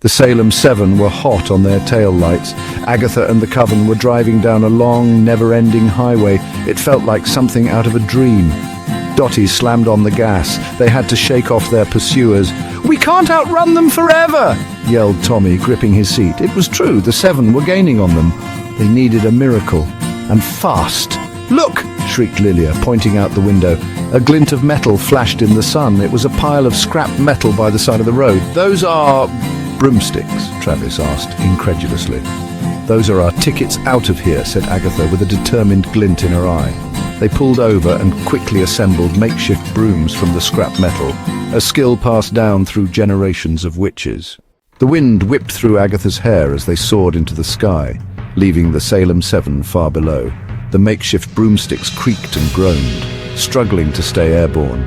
The Salem Seven were hot on their tail lights. Agatha and the coven were driving down a long, never-ending highway. It felt like something out of a dream. Dottie slammed on the gas. They had to shake off their pursuers. "We can't outrun them forever!" yelled Tommy, gripping his seat. It was true, the Seven were gaining on them. They needed a miracle. And fast. "Look!" shrieked Lilia, pointing out the window. A glint of metal flashed in the sun. It was a pile of scrap metal by the side of the road. "Those are broomsticks?" Travis asked, incredulously. "Those are our tickets out of here," said Agatha, with a determined glint in her eye. They pulled over and quickly assembled makeshift brooms from the scrap metal, a skill passed down through generations of witches. The wind whipped through Agatha's hair as they soared into the sky, leaving the Salem Seven far below. The makeshift broomsticks creaked and groaned, struggling to stay airborne.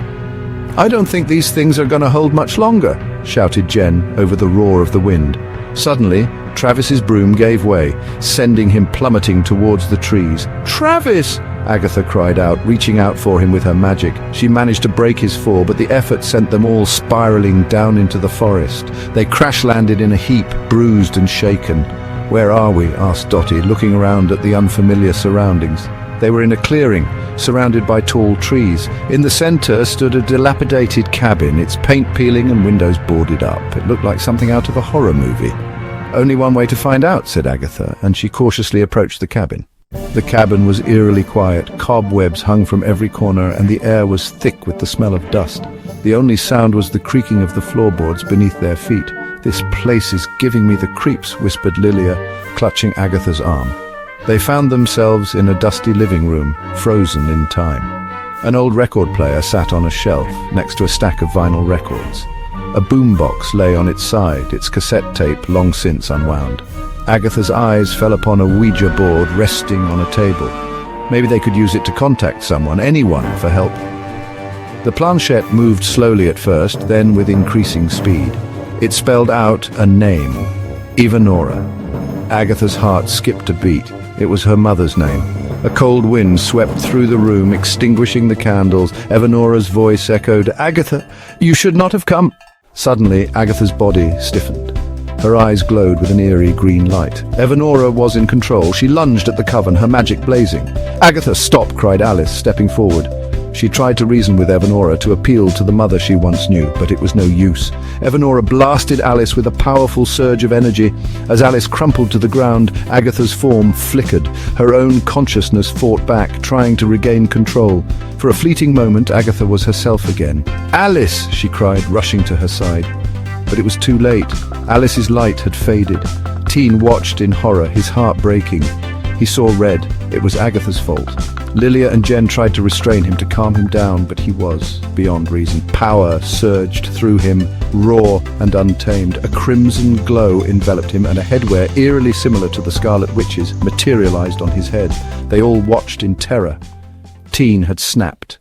"I don't think these things are going to hold much longer," shouted Jen over the roar of the wind. Suddenly, Travis's broom gave way, sending him plummeting towards the trees. "Travis!" Agatha cried out, reaching out for him with her magic. She managed to break his fall, but the effort sent them all spiraling down into the forest. They crash-landed in a heap, bruised and shaken. "Where are we?" asked Dottie, looking around at the unfamiliar surroundings. They were in a clearing, surrounded by tall trees. In the center stood a dilapidated cabin, its paint peeling and windows boarded up. It looked like something out of a horror movie. "Only one way to find out," said Agatha, and she cautiously approached the cabin. The cabin was eerily quiet. Cobwebs hung from every corner, and the air was thick with the smell of dust. The only sound was the creaking of the floorboards beneath their feet. "This place is giving me the creeps," whispered Lilia, clutching Agatha's arm. They found themselves in a dusty living room, frozen in time. An old record player sat on a shelf, next to a stack of vinyl records. A boombox lay on its side, its cassette tape long since unwound. Agatha's eyes fell upon a Ouija board resting on a table. Maybe they could use it to contact someone, anyone, for help. The planchette moved slowly at first, then with increasing speed. It spelled out a name, Ivanora. Agatha's heart skipped a beat. It was her mother's name. A cold wind swept through the room, extinguishing the candles. Ivanora's voice echoed, "Agatha, you should not have come." Suddenly, Agatha's body stiffened. Her eyes glowed with an eerie green light. Ivanora was in control. She lunged at the coven, her magic blazing. "Agatha, stop!" cried Alice, stepping forward. She tried to reason with Ivanora, to appeal to the mother she once knew, but it was no use. Ivanora blasted Alice with a powerful surge of energy. As Alice crumpled to the ground, Agatha's form flickered. Her own consciousness fought back, trying to regain control. For a fleeting moment, Agatha was herself again. "Alice!" she cried, rushing to her side. But it was too late. Alice's light had faded. Teen watched in horror, his heart breaking. He saw red. It was Agatha's fault. Lilia and Jen tried to restrain him, to calm him down, but he was beyond reason. Power surged through him, raw and untamed. A crimson glow enveloped him, and a headwear eerily similar to the Scarlet Witch's materialized on his head. They all watched in terror. Teen had snapped.